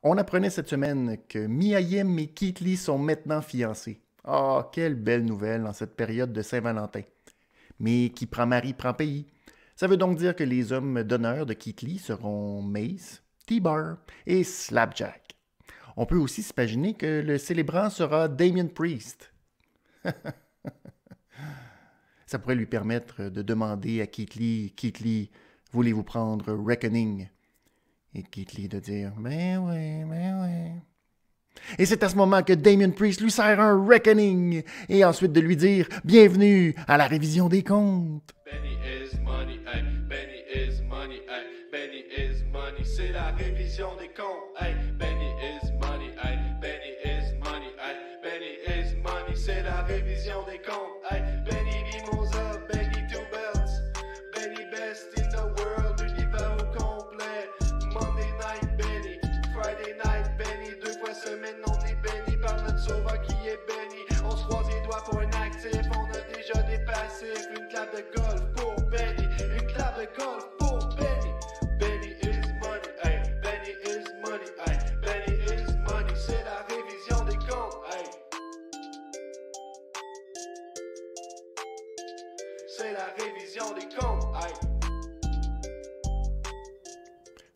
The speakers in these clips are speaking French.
On apprenait cette semaine que Mia Yim et Keith Lee sont maintenant fiancés. Ah, quelle belle nouvelle en cette période de Saint-Valentin. Mais qui prend mari prend pays. Ça veut donc dire que les hommes d'honneur de Keith Lee seront Mace, T-Bar et Slapjack. On peut aussi s'imaginer que le célébrant sera Damien Priest. Ça pourrait lui permettre de demander à Keith Lee, voulez-vous prendre Reckoning? Et Keith Lee de dire, ben ouais. Et c'est à ce moment que Damien Priest lui sert un Reckoning, et ensuite de lui dire, bienvenue à la révision des comptes. Benny is money, ay, Benny is money, ay, Benny is money, c'est la révision des comptes, ay, Benny is money, ay, Benny is money, ay, Benny is money, c'est la révision des comptes, ay, Benny Mimosa, Benny Two Belts, Benny best in the world, l'univers au complet, Monday night Benny, Friday night Benny, 2 fois semaine on est béni par notre sauveur qui est béni, on se croise les doigts pour un actif, on a déjà des passifs, une clap de golf pour Benny, une clap de golf pour Benny, Benny is money, ay, Benny is money, ay, Benny is money, c'est la révision des comptes, ay. C'est la révision des comptes, ay.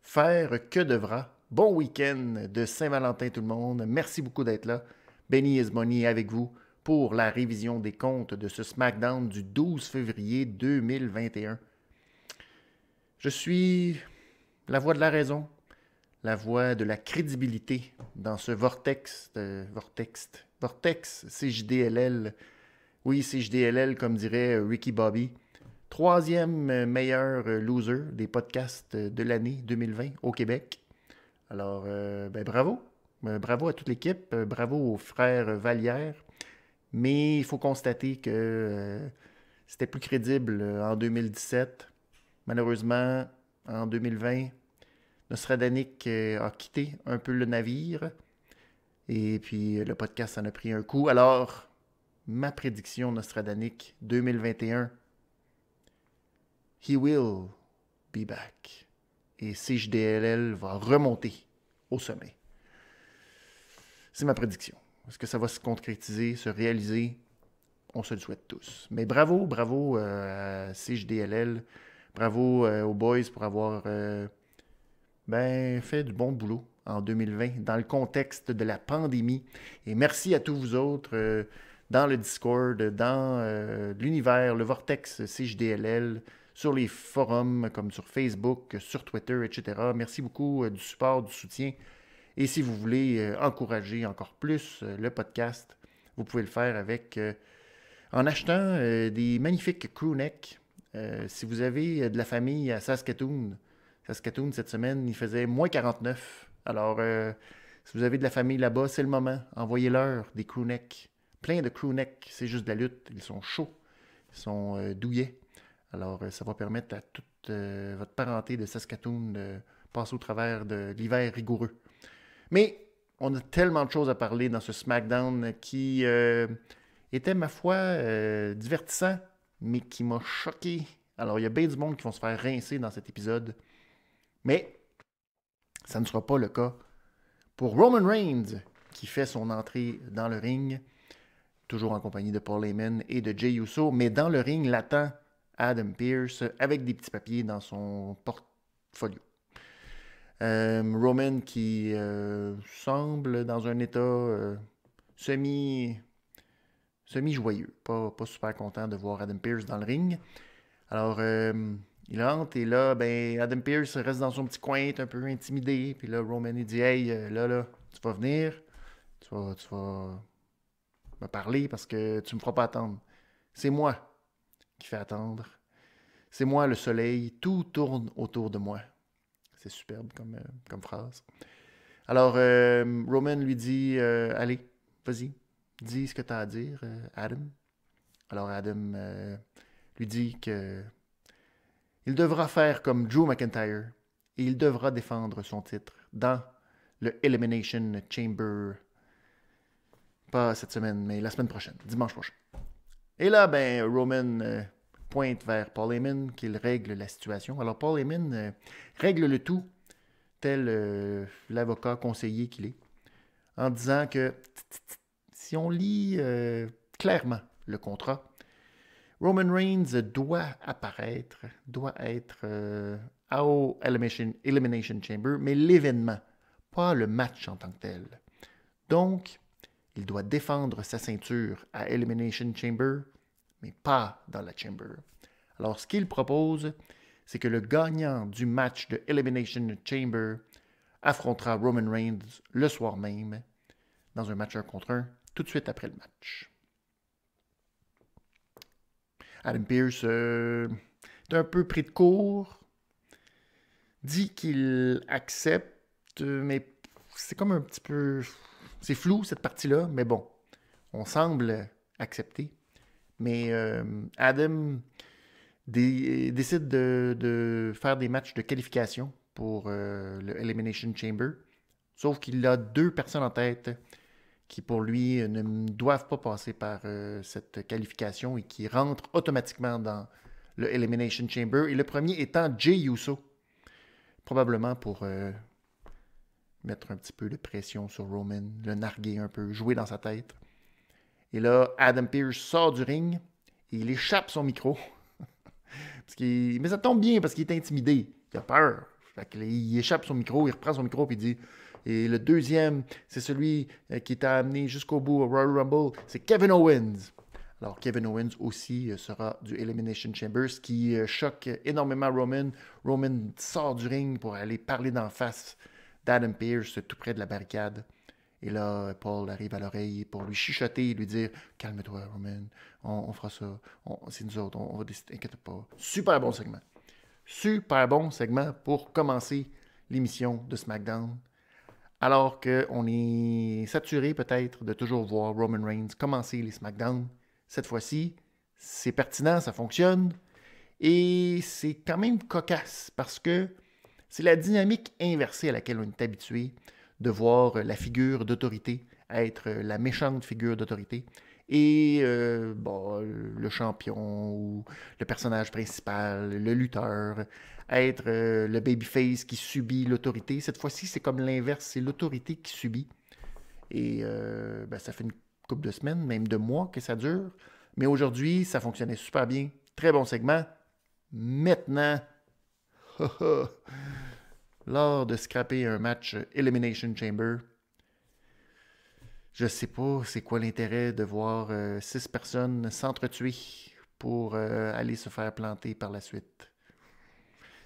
Faire que devra. Bon week-end de Saint-Valentin tout le monde. Merci beaucoup d'être là. Benny is Money avec vous pour la révision des comptes de ce SmackDown du 12 février 2021. Je suis la voix de la raison, la voix de la crédibilité dans ce vortex CJDLL. Oui, CJDLL comme dirait Ricky Bobby. 3e meilleur loser des podcasts de l'année 2020 au Québec. Alors, bravo. Bravo à toute l'équipe. Bravo aux frères Vallière. Mais il faut constater que c'était plus crédible en 2017. Malheureusement, en 2020, Nostradanik a quitté un peu le navire. Et puis, le podcast en a pris un coup. Alors, ma prédiction Nostradanik 2021, he will be back. Et CJDLL va remonter au sommet. C'est ma prédiction. Est-ce que ça va se concrétiser, se réaliser? On se le souhaite tous. Mais bravo à CJDLL. Bravo aux boys pour avoir fait du bon boulot en 2020 dans le contexte de la pandémie. Et merci à tous vous autres dans le Discord, dans l'univers, le Vortex CJDLL, sur les forums comme sur Facebook, sur Twitter, etc. Merci beaucoup du support, du soutien. Et si vous voulez encourager encore plus le podcast, vous pouvez le faire en achetant des magnifiques crewnecks. Si vous avez de la famille à Saskatoon, cette semaine, il faisait moins 49. Alors, si vous avez de la famille là-bas, c'est le moment. Envoyez-leur des crewnecks. Plein de crewnecks. C'est juste de la lutte. Ils sont chauds. Ils sont douillets. Alors, ça va permettre à toute votre parenté de Saskatoon de passer au travers de l'hiver rigoureux. Mais on a tellement de choses à parler dans ce SmackDown qui était, ma foi, divertissant, mais qui m'a choqué. Alors, il y a bien du monde qui vont se faire rincer dans cet épisode. Mais ça ne sera pas le cas pour Roman Reigns, qui fait son entrée dans le ring, toujours en compagnie de Paul Heyman et de Jey Uso, mais dans le ring l'attend Adam Pearce avec des petits papiers dans son portfolio. Roman qui semble dans un état semi-joyeux, pas super content de voir Adam Pearce dans le ring. Alors, il rentre et là, Adam Pearce reste dans son petit coin, est un peu intimidé. Puis là, Roman il dit, hey, là, tu vas venir, tu vas me parler parce que tu me feras pas attendre. C'est moi qui fait attendre. C'est moi le soleil, tout tourne autour de moi. C'est superbe comme phrase. Alors, Roman lui dit, allez, vas-y, dis ce que tu as à dire, Adam. Alors, Adam lui dit que il devra faire comme Drew McIntyre et il devra défendre son titre dans le Elimination Chamber. Pas cette semaine, mais la semaine prochaine, dimanche prochain. Et là, Roman pointe vers Paul Heyman qu'il règle la situation. Alors, Paul Heyman règle le tout tel l'avocat conseiller qu'il est, en disant que si on lit clairement le contrat, Roman Reigns doit apparaître, doit être au Elimination Chamber, mais l'événement, pas le match en tant que tel. Donc, il doit défendre sa ceinture à Elimination Chamber, mais pas dans la Chamber. Alors, ce qu'il propose, c'est que le gagnant du match de Elimination Chamber affrontera Roman Reigns le soir même, dans un match 1 contre 1, tout de suite après le match. Adam Pearce est un peu pris de court, dit qu'il accepte, mais c'est comme un petit peu... C'est flou, cette partie-là, mais bon, on semble accepter. Mais Adam décide de faire des matchs de qualification pour le Elimination Chamber, sauf qu'il a 2 personnes en tête qui, pour lui, ne doivent pas passer par cette qualification et qui rentrent automatiquement dans le Elimination Chamber. Et le premier étant Jey Uso, probablement pour mettre un petit peu de pression sur Roman, le narguer un peu, jouer dans sa tête. Et là, Adam Pearce sort du ring et il échappe son micro. Mais ça tombe bien parce qu'il est intimidé. Il a peur. Il échappe son micro, il reprend son micro et il dit... Et le deuxième, c'est celui qui t'a amené jusqu'au bout au Royal Rumble, c'est Kevin Owens. Alors, Kevin Owens aussi sera du Elimination Chamber, ce qui choque énormément Roman. Roman sort du ring pour aller parler d'en face d'Adam Pearce, tout près de la barricade. Et là, Paul arrive à l'oreille pour lui chuchoter et lui dire « Calme-toi, Roman, on fera ça, c'est nous autres, on va décider, inquiète pas. » Super bon segment. Super bon segment pour commencer l'émission de SmackDown. Alors qu'on est saturé peut-être de toujours voir Roman Reigns commencer les SmackDown. Cette fois-ci, c'est pertinent, ça fonctionne. Et c'est quand même cocasse parce que c'est la dynamique inversée à laquelle on est habitué de voir la figure d'autorité être la méchante figure d'autorité et le champion ou le personnage principal, le lutteur, être le babyface qui subit l'autorité. Cette fois-ci, c'est comme l'inverse, c'est l'autorité qui subit. Et ça fait une couple de semaines, même de mois que ça dure. Mais aujourd'hui, ça fonctionnait super bien. Très bon segment. Maintenant, lors de scraper un match Elimination Chamber, je sais pas c'est quoi l'intérêt de voir 6 personnes s'entretuer pour aller se faire planter par la suite.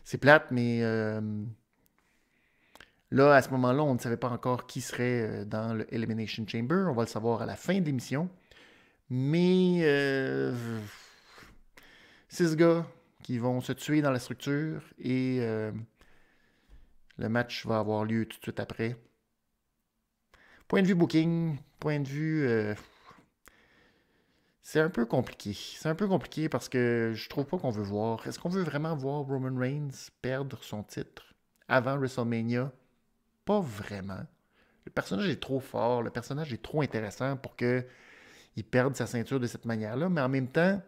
C'est plate, mais là, à ce moment-là, on ne savait pas encore qui serait dans le Elimination Chamber. On va le savoir à la fin de l'émission. Mais 6 gars qui vont se tuer dans la structure et le match va avoir lieu tout de suite après. Point de vue booking, point de vue... c'est un peu compliqué. C'est un peu compliqué parce que je trouve pas qu'on veut voir... Est-ce qu'on veut vraiment voir Roman Reigns perdre son titre avant WrestleMania? Pas vraiment. Le personnage est trop fort, le personnage est trop intéressant pour qu'il perde sa ceinture de cette manière-là, mais en même temps,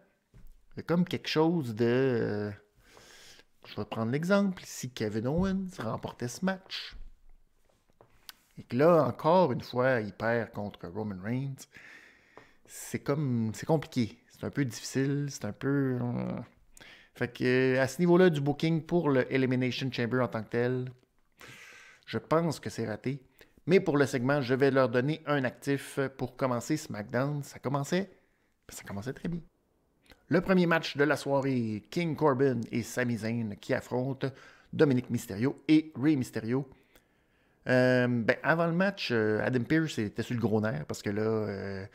il y a comme quelque chose de... je vais prendre l'exemple. Si Kevin Owens remportait ce match... et que là, encore une fois, il perd contre Roman Reigns, c'est compliqué. C'est un peu difficile, c'est un peu... Fait que à ce niveau-là du booking pour le Elimination Chamber en tant que tel, je pense que c'est raté. Mais pour le segment, je vais leur donner un actif pour commencer SmackDown. Ça commençait très bien. Le premier match de la soirée, King Corbin et Sami Zayn qui affrontent Dominic Mysterio et Rey Mysterio. Avant le match, Adam Pearce était sur le gros nerf parce que là,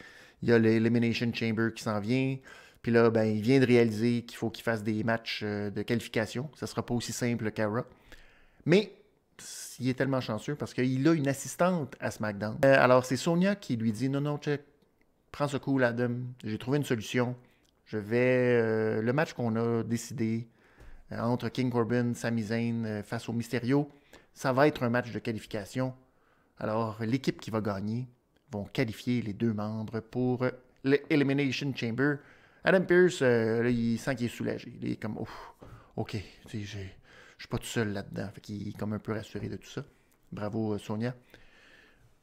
il y a l'Elimination Chamber qui s'en vient. Puis là, il vient de réaliser qu'il faut qu'il fasse des matchs de qualification. Ça ne sera pas aussi simple qu'à Raw. Mais il est tellement chanceux parce qu'il a une assistante à SmackDown. Alors, c'est Sonia qui lui dit « Non, check, prends ce coup, Adam. J'ai trouvé une solution. Je vais... le match qu'on a décidé entre King Corbin, Sami Zayn face au Mysterio, ça va être un match de qualification. Alors, l'équipe qui va gagner vont qualifier les 2 membres pour l'Elimination Chamber. Adam Pearce, là, il sent qu'il est soulagé. Il est comme, OK, suis pas tout seul là-dedans. Fait qu'il est comme un peu rassuré de tout ça. Bravo, Sonia.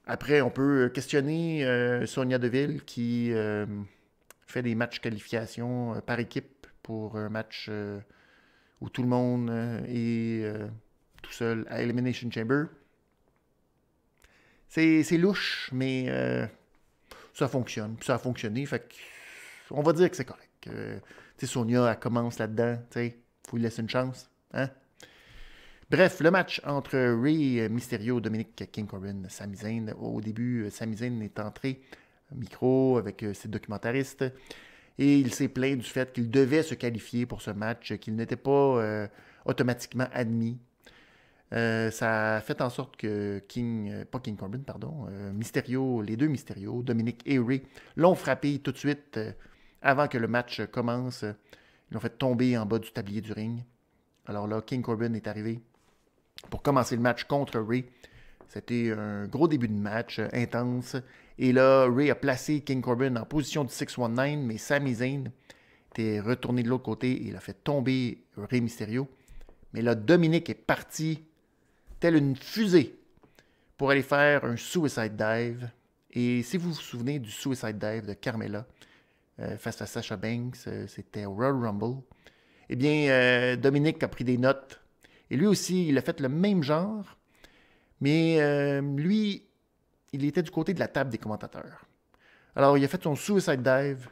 Après, on peut questionner Sonia Deville qui fait des matchs qualification par équipe pour un match où tout le monde est tout seul à Elimination Chamber. C'est louche, mais ça fonctionne. Puis ça a fonctionné. Fait on va dire que c'est correct. Sonia, elle commence là-dedans. Il faut lui laisser une chance. Hein? Bref, le match entre Rey Mysterio, Dominic King Corbin, Sami Zayn. Au début, Sami Zayn est entré au micro avec ses documentaristes et il s'est plaint du fait qu'il devait se qualifier pour ce match, qu'il n'était pas automatiquement admis. Ça a fait en sorte que Mysterio, les deux Mysterio, Dominic et Rey, l'ont frappé tout de suite avant que le match commence. Ils l'ont fait tomber en bas du tablier du ring. Alors là, King Corbin est arrivé pour commencer le match contre Rey. C'était un gros début de match, intense. Et là, Rey a placé King Corbin en position du 619, mais Sami Zayn était retourné de l'autre côté et il a fait tomber Rey Mysterio. Mais là, Dominic est parti telle une fusée pour aller faire un suicide dive. Et si vous vous souvenez du suicide dive de Carmella face à Sasha Banks, c'était au Royal Rumble. Eh bien, Dominic a pris des notes. Et lui aussi, il a fait le même genre. Mais lui, il était du côté de la table des commentateurs. Alors, il a fait son suicide dive.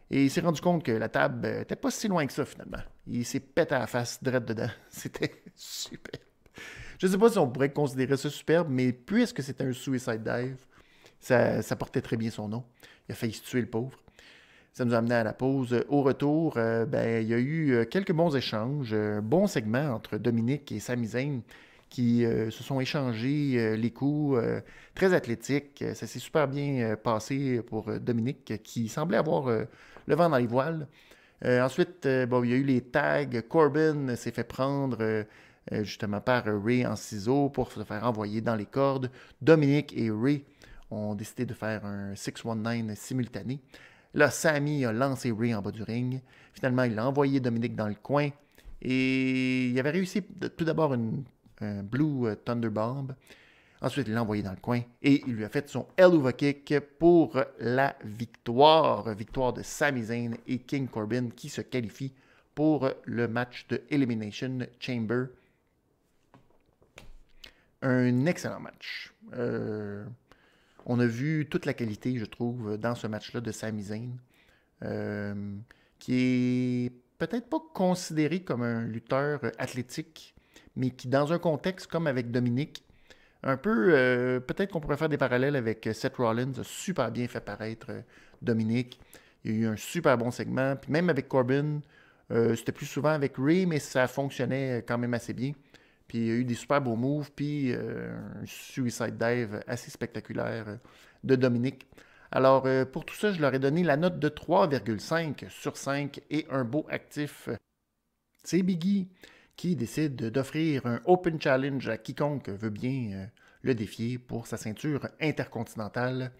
Et il s'est rendu compte que la table n'était pas si loin que ça, finalement. Il s'est pété à la face, direct dedans. C'était super. Je ne sais pas si on pourrait considérer ça superbe, mais puisque c'était un suicide dive, ça portait très bien son nom. Il a failli se tuer, le pauvre. Ça nous a amené à la pause. Au retour, il y a eu quelques bons échanges, un bon segment entre Dominic et Sami Zayn qui se sont échangés les coups, très athlétiques. Ça s'est super bien passé pour Dominic, qui semblait avoir le vent dans les voiles. Ensuite, il y a eu les tags. Corbin s'est fait prendre justement par Rey en ciseaux pour se faire envoyer dans les cordes. Dominic et Rey ont décidé de faire un 619 simultané. Là, Sami a lancé Rey en bas du ring. Finalement, il a envoyé Dominic dans le coin. Et il avait réussi tout d'abord un Blue Thunderbomb. Ensuite, il l'a envoyé dans le coin. Et il lui a fait son Helluva Kick pour la victoire. Victoire de Sami Zayn et King Corbin qui se qualifient pour le match de Elimination Chamber. Un excellent match. On a vu toute la qualité, je trouve, dans ce match-là de Sami Zayn, qui est peut-être pas considéré comme un lutteur athlétique, mais qui, dans un contexte comme avec Dominic, un peu, peut-être qu'on pourrait faire des parallèles avec Seth Rollins, a super bien fait paraître Dominic. Il y a eu un super bon segment, puis même avec Corbin, c'était plus souvent avec Rey, mais ça fonctionnait quand même assez bien. Puis il y a eu des super beaux moves, puis un suicide dive assez spectaculaire de Dominic. Alors, pour tout ça, je leur ai donné la note de 3,5 sur 5 et un beau actif. C'est Biggie qui décide d'offrir un Open Challenge à quiconque veut bien le défier pour sa ceinture intercontinentale.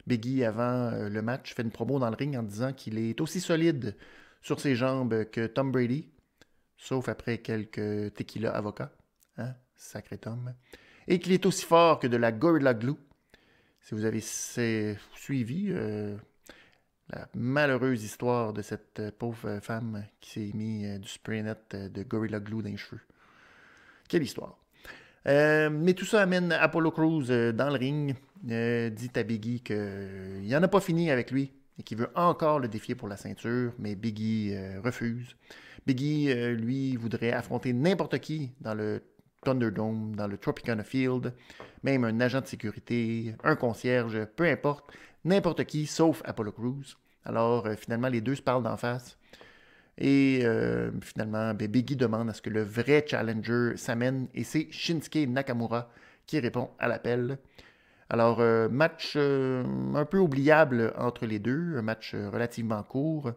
Biggie, avant le match, fait une promo dans le ring en disant qu'il est aussi solide sur ses jambes que Tom Brady, sauf après quelques tequila avocats. Hein? Sacré Tom. Et qu'il est aussi fort que de la Gorilla Glue. Si vous avez suivi la malheureuse histoire de cette pauvre femme qui s'est mis du spray net de Gorilla Glue dans les cheveux. Quelle histoire. Mais tout ça amène Apollo Crews dans le ring. Dit à Biggie qu'il n'en a pas fini avec lui et qu'il veut encore le défier pour la ceinture, mais Biggie refuse. Biggie, lui, voudrait affronter n'importe qui dans le Thunderdome, dans le Tropicana Field, même un agent de sécurité, un concierge, peu importe, n'importe qui, sauf Apollo Crews. Alors, finalement, les deux se parlent d'en face. Et finalement, Biggie demande à ce que le vrai challenger s'amène, et c'est Shinsuke Nakamura qui répond à l'appel. Alors, match un peu oubliable entre les deux, un match relativement court.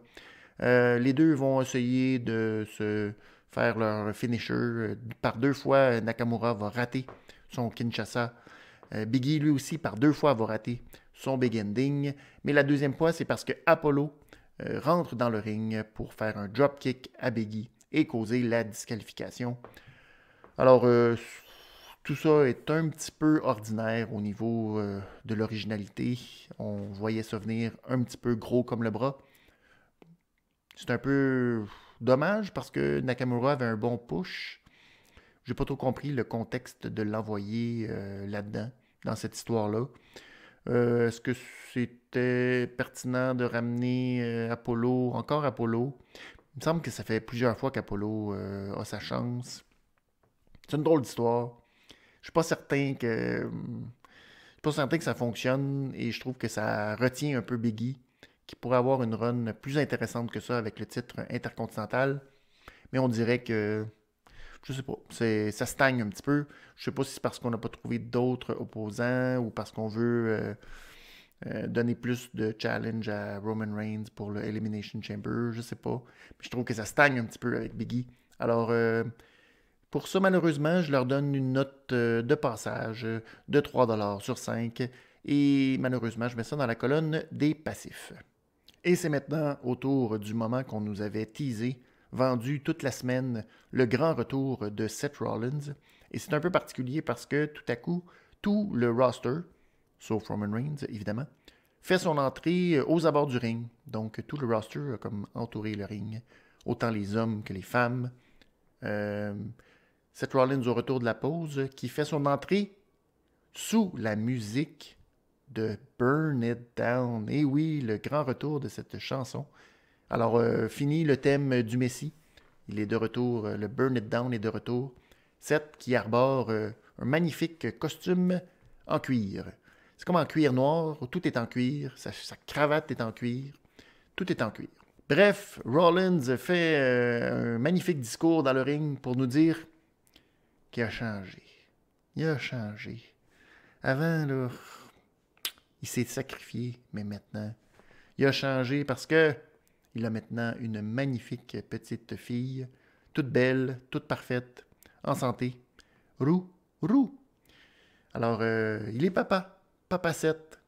Les deux vont essayer de se faire leur finisher. Par deux fois, Nakamura va rater son Kinshasa. Biggie, lui aussi, par deux fois, va rater son Big Ending. Mais la deuxième fois, c'est parce que Apollo rentre dans le ring pour faire un dropkick à Biggie et causer la disqualification. Alors, tout ça est un petit peu ordinaire au niveau de l'originalité. On voyait ça venir un petit peu gros comme le bras. C'est un peu dommage parce que Nakamura avait un bon push. J'ai pas trop compris le contexte de l'envoyer là-dedans, dans cette histoire-là. Est-ce que c'était pertinent de ramener Apollo, encore Apollo? Il me semble que ça fait plusieurs fois qu'Apollo a sa chance. C'est une drôle d'histoire. Je suis pas certain que. Je suis pas certain que ça fonctionne et je trouve que ça retient un peu Biggie, qui pourrait avoir une run plus intéressante que ça avec le titre intercontinental. Mais on dirait que. Je sais pas. Ça stagne un petit peu. Je sais pas si c'est parce qu'on n'a pas trouvé d'autres opposants ou parce qu'on veut donner plus de challenge à Roman Reigns pour le Elimination Chamber. Je sais pas. Mais je trouve que ça stagne un petit peu avec Biggie. Alors, pour ça, malheureusement, je leur donne une note de passage de 3$ sur 5. Et malheureusement, je mets ça dans la colonne des passifs. Et c'est maintenant au tour du moment qu'on nous avait teasé, vendu toute la semaine, le grand retour de Seth Rollins. Et c'est un peu particulier parce que tout à coup, tout le roster, sauf Roman Reigns évidemment, fait son entrée aux abords du ring. Donc tout le roster a comme entouré le ring, autant les hommes que les femmes. Seth Rollins au retour de la pause, qui fait son entrée sous la musique de Burn It Down. Et oui, le grand retour de cette chanson. Alors, fini le thème du Messie. Il est de retour, le Burn It Down est de retour. Seth qui arbore un magnifique costume en cuir. C'est comme en cuir noir, où tout est en cuir, sa cravate est en cuir, tout est en cuir. Bref, Rollins fait un magnifique discours dans le ring pour nous dire qu'il a changé. Il a changé. Avant, là, il s'est sacrifié, mais maintenant, il a changé parce que il a maintenant une magnifique petite fille, toute belle, toute parfaite, en santé. Roux, roux. Alors, il est papa. Papa 7.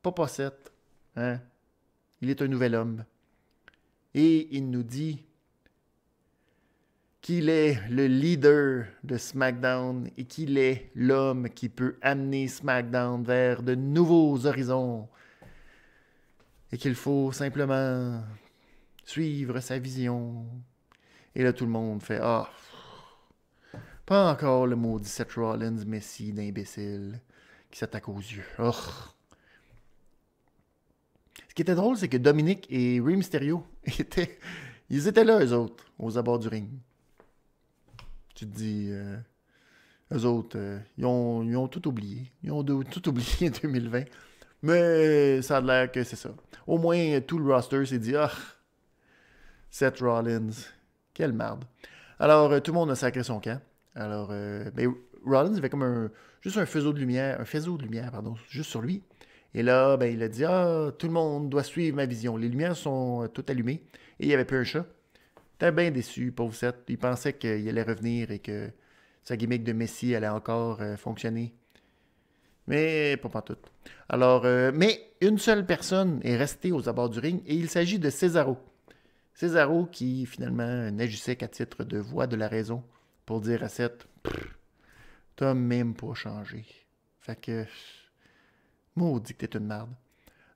Papa 7. Hein? Il est un nouvel homme. Et il nous dit qu'il est le leader de SmackDown et qu'il est l'homme qui peut amener SmackDown vers de nouveaux horizons. Et qu'il faut simplement suivre sa vision. Et là, tout le monde fait « Ah, pas encore le maudit Seth Rollins, Messi d'imbécile qui s'attaque aux yeux. Oh. » Ce qui était drôle, c'est que Dominic et Rey Mysterio ils étaient là, eux autres, aux abords du ring. Tu te dis, eux autres, ils ont tout oublié. Ils ont tout oublié en 2020. Mais ça a l'air que c'est ça. Au moins, tout le roster s'est dit, ah, Seth Rollins, quelle merde. Alors, tout le monde a sacré son camp. Alors, ben, Rollins avait comme juste un faisceau de lumière, juste sur lui. Et là, ben, il a dit, ah, tout le monde doit suivre ma vision. Les lumières sont toutes allumées. Et il n'y avait plus un chat. Il était bien déçu, pauvre Seth. Il pensait qu'il allait revenir et que sa gimmick de Messi allait encore fonctionner. Mais pas tout. Alors, mais une seule personne est restée aux abords du ring et il s'agit de Cesaro. Cesaro qui finalement n'agissait qu'à titre de voix de la raison pour dire à Seth, t'as même pas changé. Fait que, maudit que t'es une merde.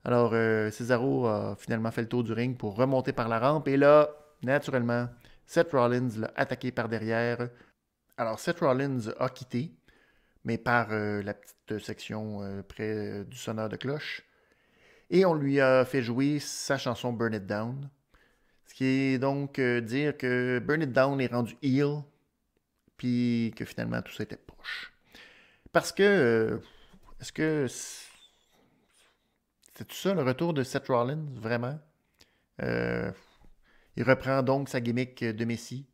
Alors, Cesaro a finalement fait le tour du ring pour remonter par la rampe et là, naturellement, Seth Rollins l'a attaqué par derrière. Alors, Seth Rollins a quitté, mais par la petite section près du sonneur de cloche. Et on lui a fait jouer sa chanson Burn It Down. Ce qui est donc dire que Burn It Down est rendu heel, puis que finalement tout ça était poche. Parce que, est-ce que c'est tout ça le retour de Seth Rollins, vraiment? Il reprend donc sa gimmick de Messi.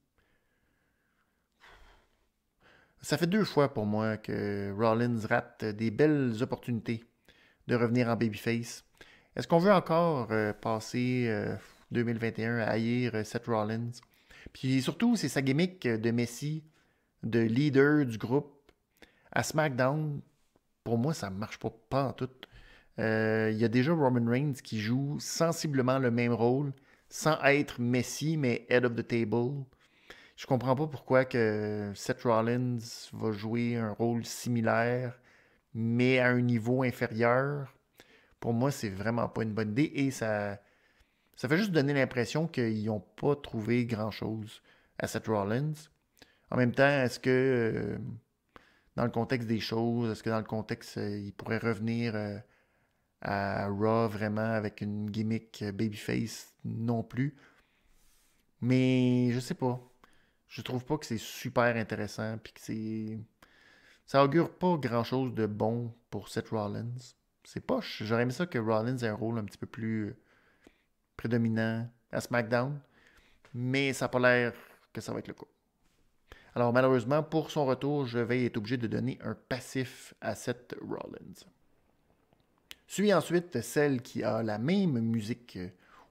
Ça fait 2 fois pour moi que Rollins rate des belles opportunités de revenir en babyface. Est-ce qu'on veut encore passer 2021 à haïr Seth Rollins? Puis surtout, c'est sa gimmick de Messi, de leader du groupe. À SmackDown, pour moi, ça ne marche pas en tout. Il y a déjà Roman Reigns qui joue sensiblement le même rôle, sans être Messi, mais head of the table. Je comprends pas pourquoi que Seth Rollins va jouer un rôle similaire, mais à un niveau inférieur. Pour moi, c'est vraiment pas une bonne idée et ça fait juste donner l'impression qu'ils n'ont pas trouvé grand-chose à Seth Rollins. En même temps, est-ce que dans le contexte des choses, est-ce que dans le contexte, il pourrait revenir à Raw vraiment avec une gimmick babyface? Non plus. Mais je sais pas. Je trouve pas que c'est super intéressant puis que c'est ça augure pas grand-chose de bon pour Seth Rollins. C'est poche. J'aurais aimé ça que Rollins ait un rôle un petit peu plus prédominant à SmackDown, mais ça n'a pas l'air que ça va être le cas. Alors malheureusement, pour son retour, je vais être obligé de donner un passif à Seth Rollins. Suit ensuite celle qui a la même musique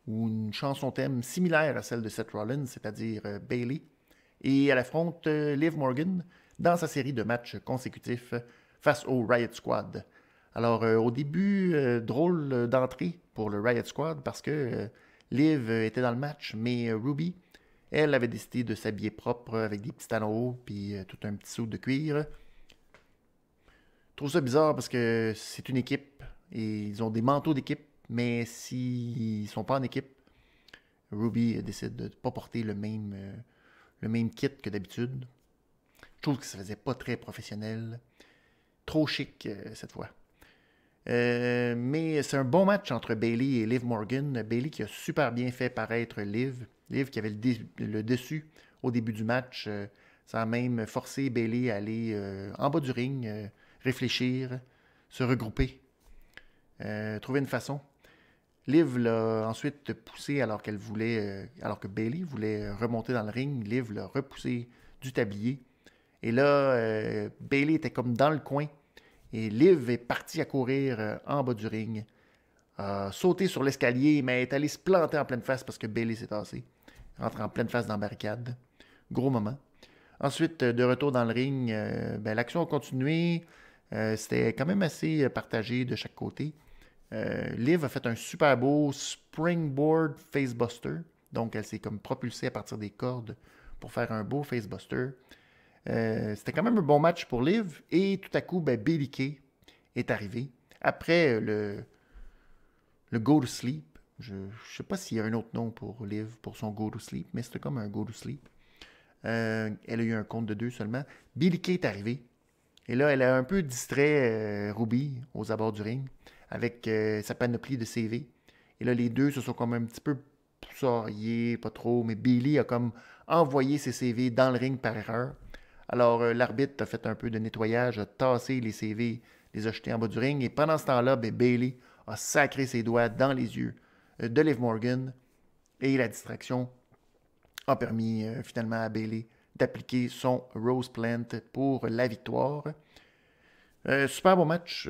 ou une chanson thème similaire à celle de Seth Rollins, c'est-à-dire Bayley, et elle affronte Liv Morgan dans sa série de matchs consécutifs face au Riot Squad. Alors au début, drôle d'entrée pour le Riot Squad parce que Liv était dans le match, mais Ruby, elle avait décidé de s'habiller propre avec des petits talons hauts puis tout un petit saut de cuir. Je trouve ça bizarre parce que c'est une équipe et ils ont des manteaux d'équipe, mais s'ils ne sont pas en équipe, Ruby décide de ne pas porter le même kit que d'habitude. Je trouve que ça faisait pas très professionnel. Trop chic cette fois. Mais c'est un bon match entre Bayley et Liv Morgan. Bayley qui a super bien fait paraître Liv. Liv qui avait le dessus au début du match. Ça a même forcé Bayley à aller en bas du ring, réfléchir, se regrouper, trouver une façon. Liv l'a ensuite poussé alors alors que Bayley voulait remonter dans le ring. Liv l'a repoussé du tablier. Et là, Bayley était comme dans le coin. Et Liv est partie à courir en bas du ring. A sauté sur l'escalier, mais est allée se planter en pleine face parce que Bayley s'est tassé. Rentre en pleine face dans la barricade. Gros moment. Ensuite, de retour dans le ring, l'action a continué. C'était quand même assez partagé de chaque côté. Liv a fait un super beau springboard facebuster. Donc, elle s'est comme propulsée à partir des cordes pour faire un beau facebuster. C'était quand même un bon match pour Liv. Et tout à coup, Billie Kay est arrivé. Après le Go to Sleep. Je ne sais pas s'il y a un autre nom pour Liv, pour son Go to Sleep, mais c'était comme un Go to Sleep. Elle a eu un compte de 2 seulement. Billie Kay est arrivée. Et là, elle a un peu distrait Ruby aux abords du ring avec sa panoplie de CV. Et là, les deux se sont comme un petit peu poussariés, pas trop, mais Bayley a comme envoyé ses CV dans le ring par erreur. Alors, l'arbitre a fait un peu de nettoyage, a tassé les CV, les a jetés en bas du ring. Et pendant ce temps-là, Bayley a sacré ses doigts dans les yeux de Liv Morgan. Et la distraction a permis finalement à Bayley d'appliquer son Rose Plant pour la victoire. Super bon match.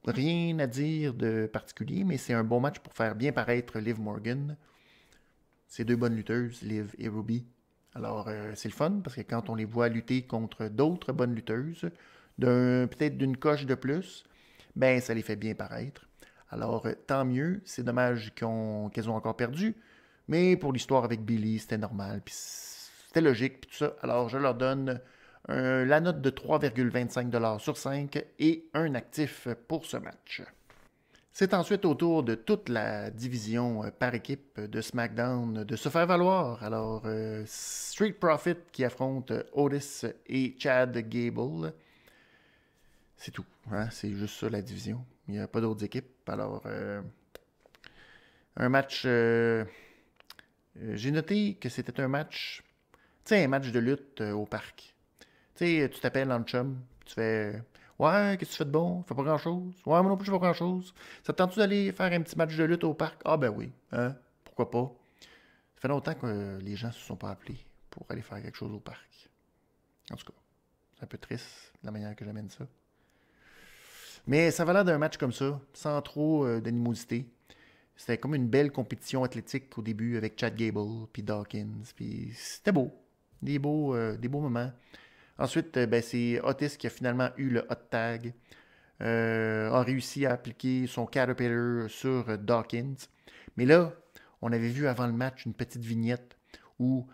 Rien à dire de particulier, mais c'est un bon match pour faire bien paraître Liv Morgan. C'est 2 bonnes lutteuses, Liv et Ruby. Alors, c'est le fun, parce que quand on les voit lutter contre d'autres bonnes lutteuses, peut-être d'une coche de plus, ça les fait bien paraître. Alors, tant mieux. C'est dommage qu'elles ont encore perdu, mais pour l'histoire avec Billy, c'était normal, puis c'était logique, puis tout ça. Alors, je leur donne la note de 3,25$ sur 5 et un actif pour ce match. C'est ensuite au tour de toute la division par équipe de SmackDown de se faire valoir. Alors, Street Profit qui affronte Otis et Chad Gable. C'est tout. Hein? C'est juste ça la division. Il n'y a pas d'autres équipes. Alors, un match... j'ai noté que c'était un match... Tu sais, un match de lutte au parc. Tu sais, tu t'appelles en chum, tu fais ouais, qu'est-ce que tu fais de bon? Fais pas grand-chose. Ouais, moi non plus, je fais pas grand-chose. Ça te tente-tu d'aller faire un petit match de lutte au parc? Ah, ben oui, hein? Pourquoi pas? Ça fait longtemps que les gens se sont pas appelés pour aller faire quelque chose au parc. En tout cas, c'est un peu triste la manière que j'amène ça. Mais ça va l'air d'un match comme ça, sans trop d'animosité. C'était comme une belle compétition athlétique au début avec Chad Gable, puis Dawkins, puis c'était beau. Des beaux moments. Ensuite, c'est Otis qui a finalement eu le hot tag. A réussi à appliquer son Caterpillar sur Dawkins. Mais là, on avait vu avant le match une petite vignette où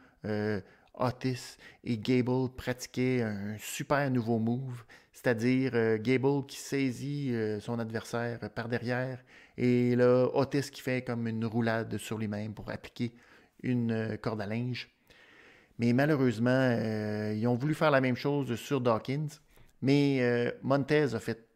Otis et Gable pratiquaient un super nouveau move, c'est-à-dire Gable qui saisit son adversaire par derrière et là, Otis qui fait comme une roulade sur lui-même pour appliquer une corde à linge. Mais malheureusement, ils ont voulu faire la même chose sur Dawkins, mais Montez a fait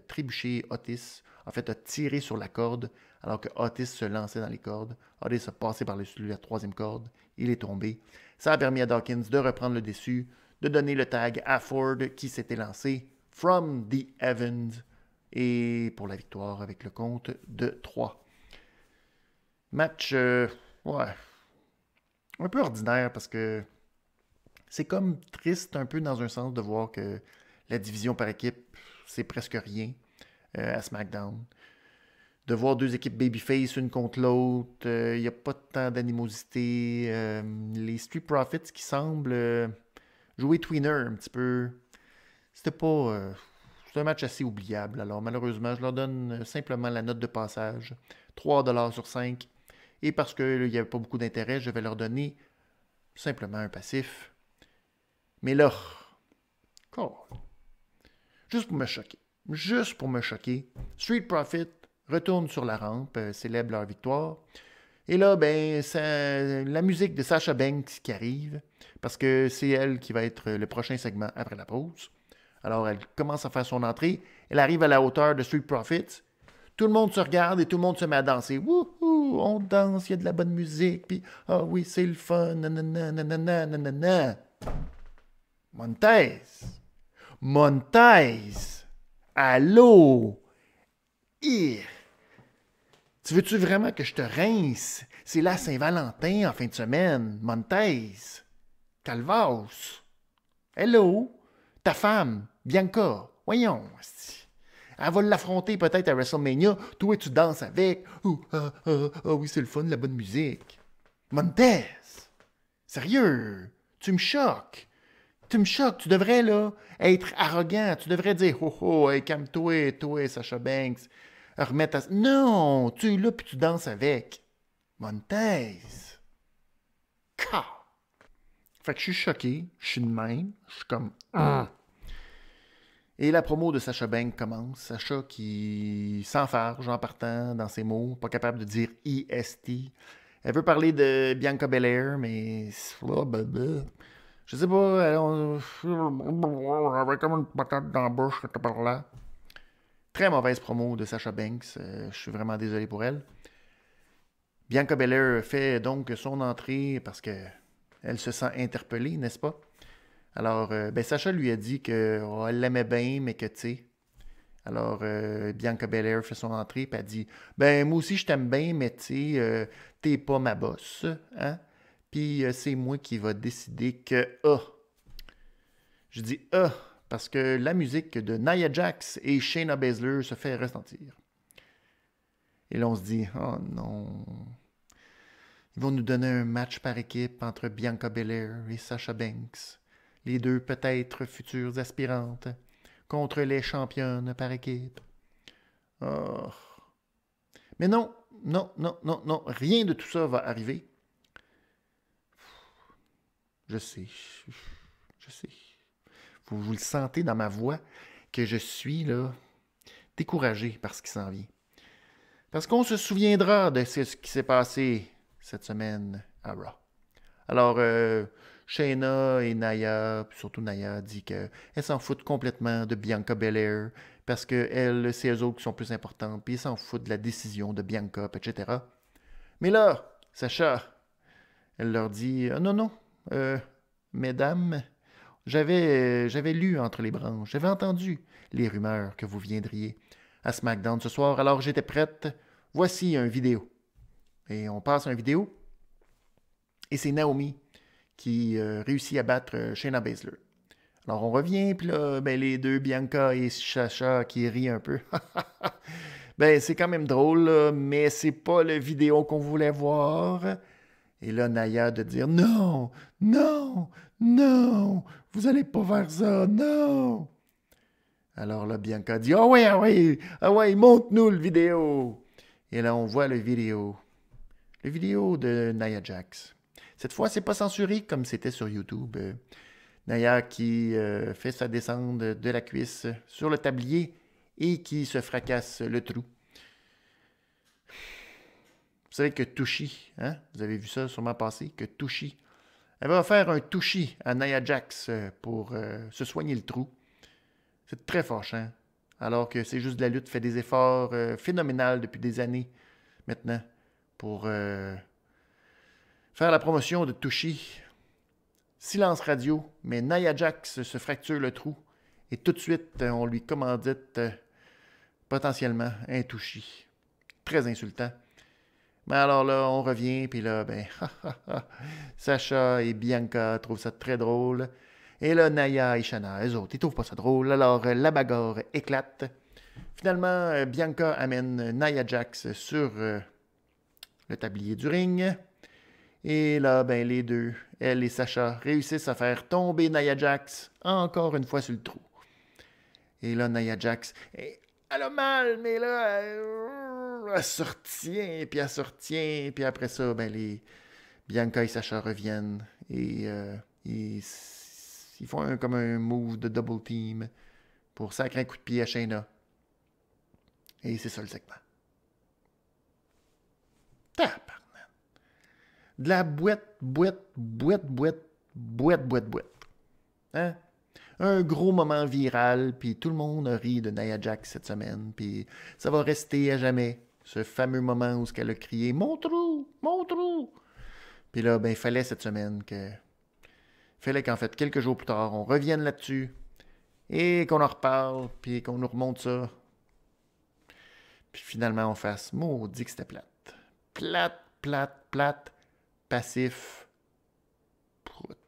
trébucher Otis, en fait a tiré sur la corde alors que Otis se lançait dans les cordes. Otis a passé par-dessus la troisième corde, il est tombé. Ça a permis à Dawkins de reprendre le dessus, de donner le tag à Ford qui s'était lancé from the Evans et pour la victoire avec le compte de 3. Match, ouais, un peu ordinaire parce que c'est comme triste un peu dans un sens de voir que la division par équipe, c'est presque rien à SmackDown. De voir deux équipes babyface une contre l'autre, il n'y a pas tant d'animosité. Les Street Profits qui semblent jouer tweener un petit peu, c'était pas... c'est un match assez oubliable. Alors malheureusement, je leur donne simplement la note de passage, 3$ sur 5. Et parce qu'il n'y avait pas beaucoup d'intérêt, je vais leur donner simplement un passif. Mais là, juste pour me choquer, Street Profit retourne sur la rampe, célèbre leur victoire. Et là, ben, la musique de Sasha Banks qui arrive, parce que c'est elle qui va être le prochain segment après la pause. Alors, elle commence à faire son entrée. Elle arrive à la hauteur de Street Profits. Tout le monde se regarde et tout le monde se met à danser. Wouhou, on danse, il y a de la bonne musique. Puis, ah oui, c'est le fun. Nanana, nanana, nanana. Montez. Allô? Tu veux-tu vraiment que je te rince? C'est la Saint-Valentin en fin de semaine. Montez. Calvas. Hello? Ta femme, Bianca. Voyons. Elle va l'affronter peut-être à WrestleMania. Toi, tu danses avec. Oui, c'est le fun, la bonne musique. Montez. Sérieux? Tu me choques. Tu devrais, là, être arrogant. Tu devrais dire, hey, calme-toi, toi, Sasha Banks. Remettre à... Non, tu es là puis tu danses avec. Montez. Fait que je suis choqué. Je suis de même. Je suis comme... Et la promo de Sasha Banks commence. Sasha qui s'enfarge en partant dans ses mots, pas capable de dire EST. Elle veut parler de Bianca Belair, mais... Je sais pas, elle avait comme une patate dans la bouche quand elle parlait. Très mauvaise promo de Sasha Banks. Je suis vraiment désolé pour elle. Bianca Belair fait donc son entrée parce qu'elle se sent interpellée, n'est-ce pas? Alors, Sasha lui a dit qu'elle l'aimait bien, mais que, tu sais... Alors, Bianca Belair fait son entrée, puis elle dit « moi aussi, je t'aime bien, mais tu sais, t'es pas ma boss, hein? Puis c'est moi qui va décider que Je dis parce que la musique de Nia Jax et Shayna Baszler se fait ressentir. Et là, on se dit, oh non. Ils vont nous donner un match par équipe entre Bianca Belair et Sasha Banks. Les deux peut-être futures aspirantes contre les championnes par équipe. Oh. Mais non, rien de tout ça va arriver. Je sais. Vous le sentez dans ma voix que je suis là découragé par ce qui s'en vient. Parce qu'on se souviendra de ce qui s'est passé cette semaine à Raw. Alors, Shayna et Nia, surtout Nia, dit qu'elle s'en fout complètement de Bianca Belair parce que c'est eux autres qui sont plus importantes, puis ils s'en foutent de la décision de Bianca, etc. Mais là, Sasha, elle leur dit non, mesdames, j'avais lu entre les branches, j'avais entendu les rumeurs que vous viendriez à SmackDown ce soir, alors j'étais prête. Voici une vidéo. Et on passe à une vidéo. Et c'est Naomi qui réussit à battre Shayna Baszler. Alors on revient, puis là, les deux, Bianca et Sasha, qui rient un peu. C'est quand même drôle, là, mais c'est pas la vidéo qu'on voulait voir. Et là, Nia de dire non, vous allez pas faire ça, non. Alors là, Bianca dit ah ouais, montre-nous le vidéo. Et là, on voit le vidéo de Nia Jax. Cette fois, c'est pas censuré comme c'était sur YouTube. Naya qui fait sa descente de la cuisse sur le tablier et qui se fracasse le trou. Vous savez que Touchy, hein? Vous avez vu ça sûrement passer, que Touchy, elle va faire un Touchy à Nia Jax pour se soigner le trou. C'est très fâchant. Alors que c'est juste de la lutte, fait des efforts phénoménaux depuis des années maintenant pour faire la promotion de Touchy. Silence radio, mais Nia Jax se fracture le trou et tout de suite, on lui commandite potentiellement un Touchy. Très insultant. Mais alors là, on revient, puis là, ben, Sacha et Bianca trouvent ça très drôle. Et là, Naya et Shana, eux autres, ils trouvent pas ça drôle. Alors, la bagarre éclate. Finalement, Bianca amène Nia Jax sur le tablier du ring. Et là, ben, les deux, elle et Sacha, réussissent à faire tomber Nia Jax encore une fois sur le trou. Et là, Nia Jax, elle a mal, mais là, elle se retient, puis elle se retient. Puis après ça, ben, les Bianca et Sacha reviennent et ils font comme un move de double team pour sacrer un coup de pied à Shayna. Et c'est ça le segment. Tabarnak. De la boîte. Hein? Un gros moment viral, puis tout le monde a ri de Nia Jax cette semaine, puis ça va rester à jamais, ce fameux moment où elle a crié « Mon trou! Mon trou! » Puis là, ben, il fallait cette semaine fallait qu'en fait, quelques jours plus tard, on revienne là-dessus, et qu'on en reparle, puis qu'on nous remonte ça. Puis finalement, on fasse « Maudit que c'était plate. Plate. Passif. Prout. »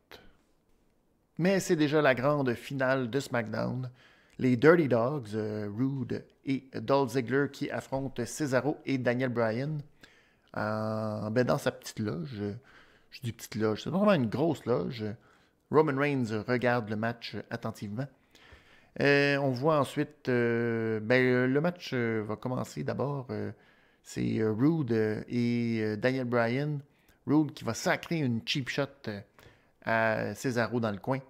Mais c'est déjà la grande finale de SmackDown. Les Dirty Dogs, Rude et Dolph Ziggler qui affrontent Cesaro et Daniel Bryan dans sa petite loge. Je dis petite loge, c'est vraiment une grosse loge. Roman Reigns regarde le match attentivement. On voit ensuite, le match va commencer d'abord. C'est Rude et Daniel Bryan. Rude qui va sacrer une cheap shot à Cesaro dans le coin.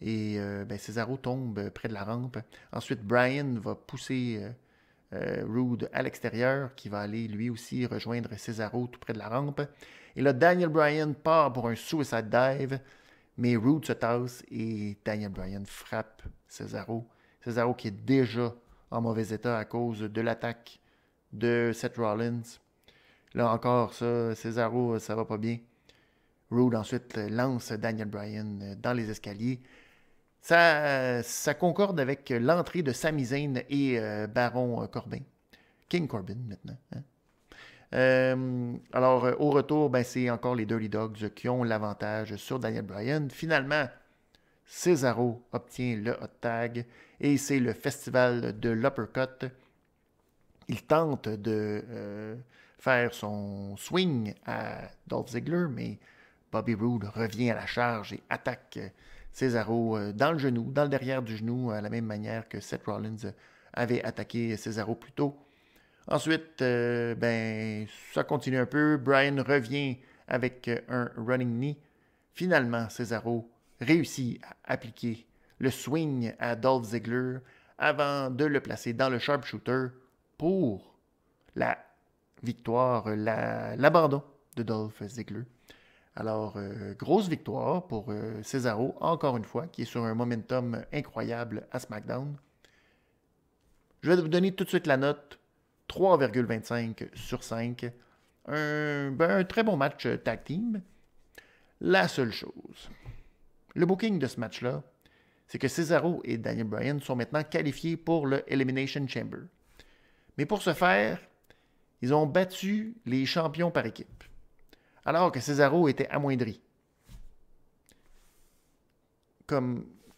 Et Cesaro tombe près de la rampe. Ensuite, Bryan va pousser Rude à l'extérieur, qui va aller lui aussi rejoindre Cesaro tout près de la rampe. Et là, Daniel Bryan part pour un suicide dive, mais Rude se tasse et Daniel Bryan frappe Cesaro. Cesaro qui est déjà en mauvais état à cause de l'attaque de Seth Rollins. Là encore, Cesaro, ça va pas bien. Rude ensuite lance Daniel Bryan dans les escaliers. Ça concorde avec l'entrée de Sami Zayn et Baron Corbin. King Corbin maintenant. Hein? Alors, au retour, c'est encore les Dirty Dogs qui ont l'avantage sur Daniel Bryan. Finalement, Cesaro obtient le hot tag et c'est le festival de l'uppercut. Il tente de faire son swing à Dolph Ziggler, mais Bobby Roode revient à la charge et attaque Cesaro dans le genou, dans le derrière du genou, à la même manière que Seth Rollins avait attaqué Cesaro plus tôt. Ensuite, ça continue un peu. Bryan revient avec un running knee. Finalement, Cesaro réussit à appliquer le swing à Dolph Ziggler avant de le placer dans le sharpshooter pour la victoire, l'abandon de Dolph Ziggler. Alors, grosse victoire pour Cesaro, encore une fois, qui est sur un momentum incroyable à SmackDown. Je vais vous donner tout de suite la note, 3,25 sur 5. Un très bon match tag team. La seule chose, le booking de ce match-là, c'est que Cesaro et Daniel Bryan sont maintenant qualifiés pour le Elimination Chamber. Mais pour ce faire, ils ont battu les champions par équipe, alors que Cesaro était amoindri.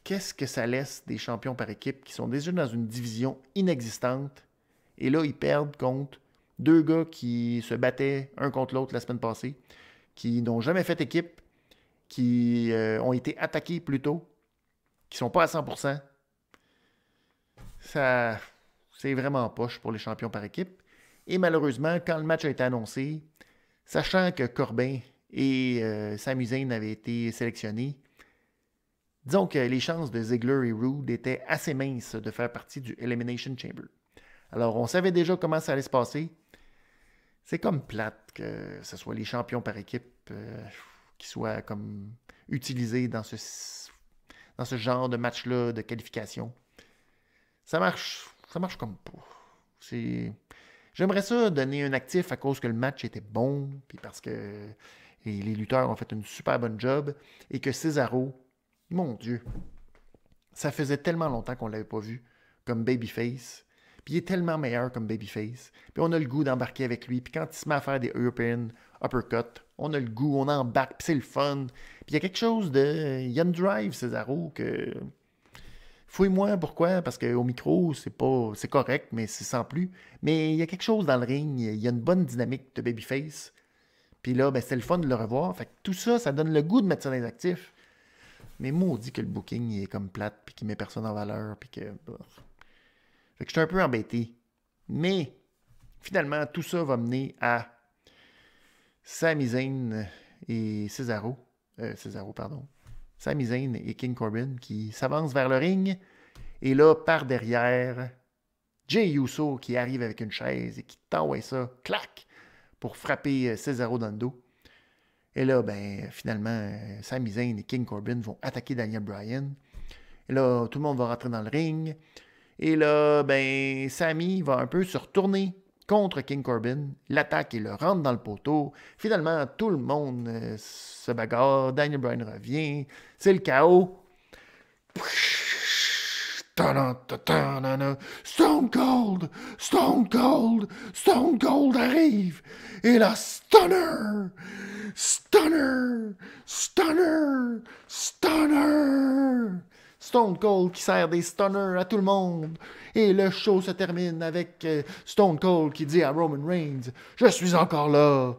Qu'est-ce que ça laisse des champions par équipe qui sont déjà dans une division inexistante, et là, ils perdent contre deux gars qui se battaient un contre l'autre la semaine passée, qui n'ont jamais fait équipe, qui ont été attaqués plus tôt, qui ne sont pas à 100%. Ça, c'est vraiment poche pour les champions par équipe. Et malheureusement, quand le match a été annoncé, sachant que Corbin et Sami Zayn avait été sélectionné, disons que les chances de Ziggler et Roode étaient assez minces de faire partie du Elimination Chamber. Alors, on savait déjà comment ça allait se passer. C'est comme plate que ce soit les champions par équipe qui soient comme utilisés dans ce genre de match-là de qualification. Ça marche comme pas. J'aimerais ça donner un actif à cause que le match était bon, puis parce que les lutteurs ont fait une super bonne job, et que Cesaro, mon Dieu, ça faisait tellement longtemps qu'on ne l'avait pas vu comme babyface, puis il est tellement meilleur comme babyface, puis on a le goût d'embarquer avec lui, puis quand il se met à faire des European uppercuts, on a le goût, on embarque, puis c'est le fun, puis il y a quelque chose de... Il y a une drive, Cesaro, que... Fouille-moi, pourquoi? Parce qu'au micro, c'est correct, mais c'est sans plus. Mais il y a quelque chose dans le ring, il y a une bonne dynamique de babyface. Puis là, ben, c'était le fun de le revoir. Fait que tout ça, ça donne le goût de mettre ça dans les actifs. Mais maudit que le booking il est comme plate, puis qu'il met personne en valeur, puis que... Fait que je suis un peu embêté. Mais, finalement, tout ça va mener à Sami Zayn et Cesaro. Sami Zayn et King Corbin qui s'avancent vers le ring. Et là, par derrière, Jey Uso qui arrive avec une chaise et qui t'envoie ça, clac, pour frapper Cesaro dans le dos. Et là, ben, finalement, Sami Zayn et King Corbin vont attaquer Daniel Bryan. Et là, tout le monde va rentrer dans le ring. Et là, ben, Sami va un peu se retourner contre King Corbin, l'attaque et le rentre dans le poteau. Finalement, tout le monde se bagarre. Daniel Bryan revient. C'est le chaos. Stone Cold! Stone Cold! Stone Cold arrive! Et là, Stunner! Stunner! Stunner! Stunner! Stone Cold qui sert des stunners à tout le monde. Et le show se termine avec Stone Cold qui dit à Roman Reigns, « Je suis encore là.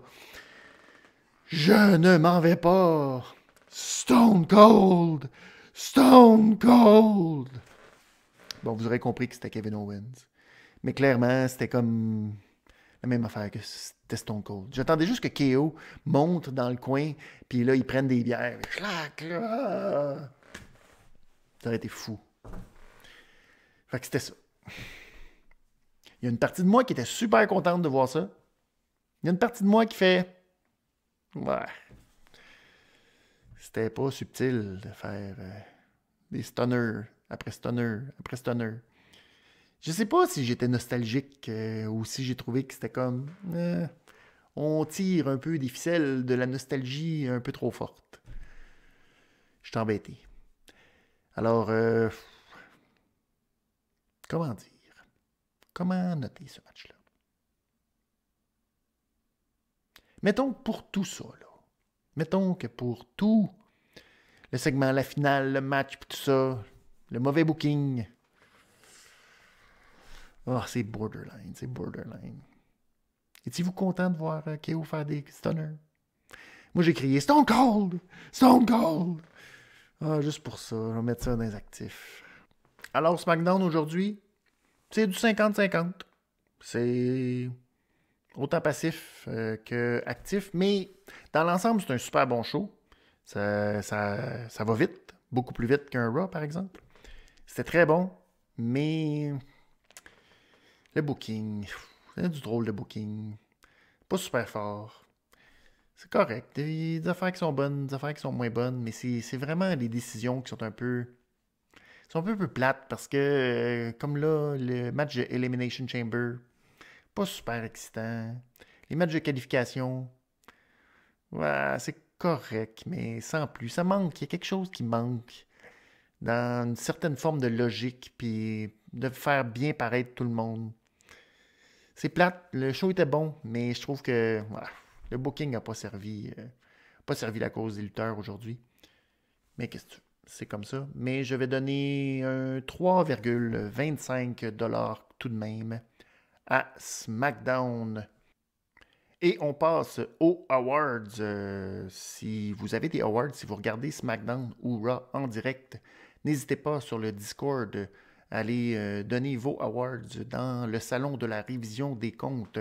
Je ne m'en vais pas. Stone Cold. Stone Cold. » Bon, vous aurez compris que c'était Kevin Owens. Mais clairement, c'était comme la même affaire que c'était Stone Cold. J'attendais juste que KO monte dans le coin, puis là, ils prennent des bières. Clac, là. Ça aurait été fou. Fait que c'était ça. Il y a une partie de moi qui était super contente de voir ça. Il y a une partie de moi qui fait... Ouais. C'était pas subtil de faire des stunners après stunner après stunner. Je sais pas si j'étais nostalgique ou si j'ai trouvé que c'était comme... on tire un peu des ficelles de la nostalgie un peu trop forte. Je suis embêté. Alors, comment dire? Comment noter ce match-là? Mettons pour tout ça, là. Mettons que pour tout le segment, la finale, le match, tout ça, le mauvais booking. Oh, c'est borderline, c'est borderline. Étiez-vous content de voir KO faire des stunners? Moi, j'ai crié Stone Cold! Stone Cold! Ah, juste pour ça, on va mettre ça dans les actifs. Alors, SmackDown aujourd'hui, c'est du 50-50. C'est autant passif que actif, mais dans l'ensemble, c'est un super bon show. Ça va vite, beaucoup plus vite qu'un Raw, par exemple. C'était très bon, mais le booking, c'est du drôle de booking. Pas super fort. C'est correct. Il y a des affaires qui sont bonnes, des affaires qui sont moins bonnes, mais c'est vraiment des décisions qui sont un peu plates parce que, comme là, le match de Elimination Chamber, pas super excitant. Les matchs de qualification, ouais, c'est correct, mais sans plus. Ça manque, il y a quelque chose qui manque dans une certaine forme de logique, puis de faire bien paraître tout le monde. C'est plate, le show était bon, mais je trouve que le booking n'a pas servi la cause des lutteurs aujourd'hui. Mais qu'est-ce que tu veux? C'est comme ça. Mais je vais donner un 3,25$ tout de même à SmackDown. Et on passe aux Awards. Si vous avez des Awards, si vous regardez SmackDown ou Raw en direct, n'hésitez pas sur le Discord à aller donner vos Awards dans le salon de la révision des comptes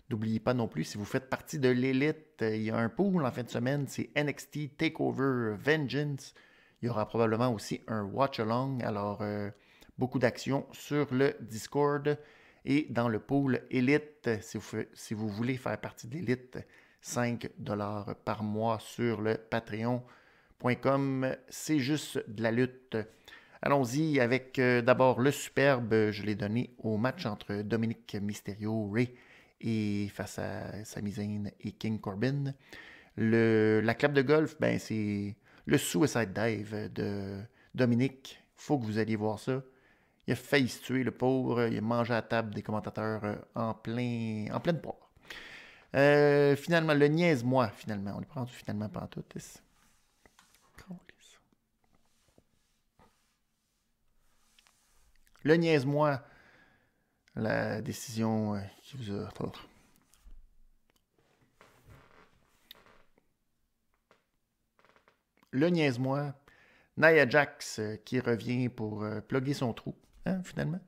N'oubliez pas non plus, si vous faites partie de l'élite, il y a un pool en fin de semaine, c'est NXT TakeOver Vengeance. Il y aura probablement aussi un watch-along, alors beaucoup d'actions sur le Discord. Et dans le pool élite, si vous voulez faire partie de l'élite, 5 $ par mois sur le patreon.com. C'est juste de la lutte. Allons-y avec d'abord le superbe. Je l'ai donné au match entre Dominic Mysterio, Ray et face à Sami Zayn et King Corbin. La clap de golf, ben c'est le Suicide Dive de Dominic. Il faut que vous alliez voir ça. Il a failli se tuer, le pauvre. Il a mangé à la table des commentateurs en pleine poire. Finalement, le niaise-moi, finalement. On est rendu finalement pas en tout. Le niaise-moi, la décision qui vous a... Le niaise-moi, Nia Jax qui revient pour plugger son trou, hein, finalement.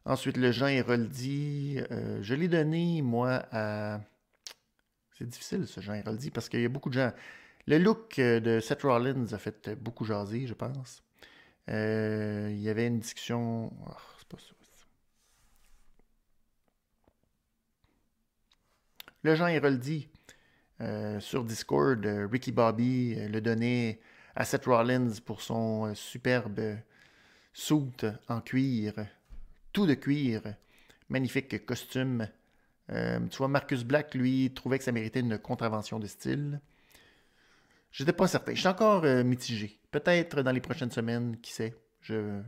Ensuite, le Jean Héroldi, je l'ai donné, moi, à... C'est difficile, ce Jean Héroldi, parce qu'il y a beaucoup de gens... Le look de Seth Rollins a fait beaucoup jaser, je pense. Il y avait une discussion... Oh, c'est pas ça. Le Jean Héroldi, sur Discord, Ricky Bobby le donnait à Seth Rollins pour son superbe suit en cuir. Tout de cuir. Magnifique costume. Tu vois, Marcus Black, lui, trouvait que ça méritait une contravention de style. J'étais pas certain. Je suis encore mitigé. Peut-être dans les prochaines semaines, qui sait, je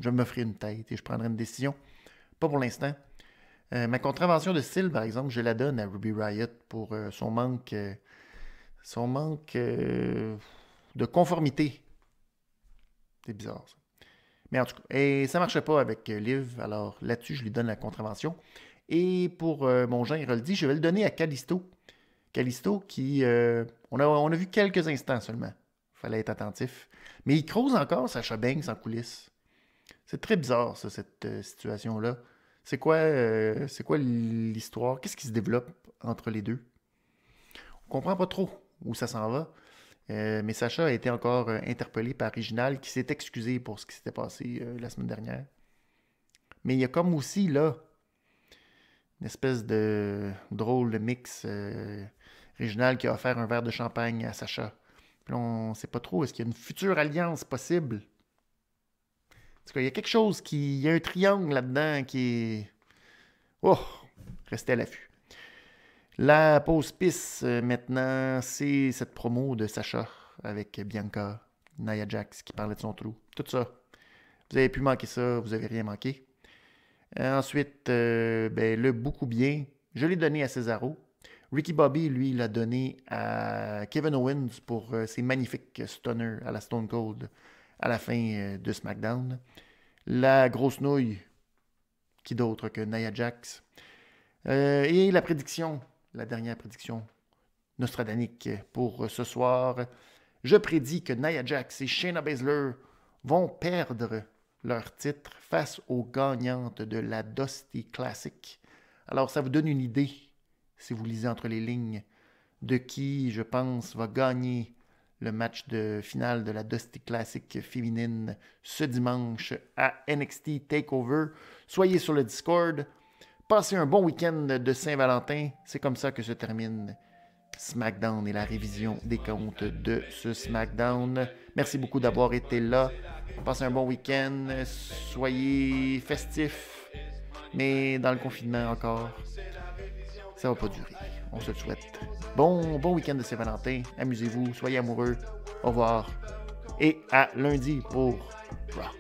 me ferai une tête et je prendrai une décision. Pas pour l'instant. Ma contravention de style, par exemple, je la donne à Ruby Riott pour son manque de conformité. C'est bizarre, ça. Mais en tout cas, et ça ne marchait pas avec Liv, alors là-dessus, je lui donne la contravention. Et pour mon Jean Héroldi, je vais le donner à Kalisto. Kalisto qui... on a vu quelques instants seulement. Il fallait être attentif. Mais il croise encore Sasha Banks en coulisses. C'est très bizarre, ça, cette situation-là. C'est quoi l'histoire? Qu'est-ce qui se développe entre les deux? On comprend pas trop où ça s'en va. Mais Sasha a été encore interpellé par Reginald qui s'est excusé pour ce qui s'était passé la semaine dernière. Mais il y a comme aussi, là, une espèce de drôle de mix. Reginald qui a offert un verre de champagne à Sasha. Puis là, on ne sait pas trop. Est-ce qu'il y a une future alliance possible? En tout cas, il y a quelque chose qui... Il y a un triangle là-dedans qui est... Oh! Restez à l'affût. La pause pisse, maintenant, c'est cette promo de Sasha avec Bianca, Nia Jax qui parlait de son trou. Tout ça. Vous avez pu manquer ça, vous n'avez rien manqué. Ensuite, le beaucoup bien, je l'ai donné à Cesaro. Ricky Bobby, lui, l'a donné à Kevin Owens pour ses magnifiques stunners à la Stone Cold à la fin de SmackDown. La grosse nouille, qui d'autre que Nia Jax. Et la prédiction, la dernière prédiction nostradanique pour ce soir. Je prédis que Nia Jax et Shayna Baszler vont perdre leur titre face aux gagnantes de la Dusty Classic. Alors, ça vous donne une idée, si vous lisez entre les lignes, de qui, je pense, va gagner le match de finale de la Dusty Classic féminine ce dimanche à NXT TakeOver. Soyez sur le Discord. Passez un bon week-end de Saint-Valentin. C'est comme ça que se termine SmackDown et la révision des comptes de ce SmackDown. Merci beaucoup d'avoir été là. Passez un bon week-end. Soyez festifs. Mais dans le confinement encore, ça va pas durer. On se le souhaite. Bon week-end de Saint-Valentin. Amusez-vous. Soyez amoureux. Au revoir. Et à lundi pour Raw.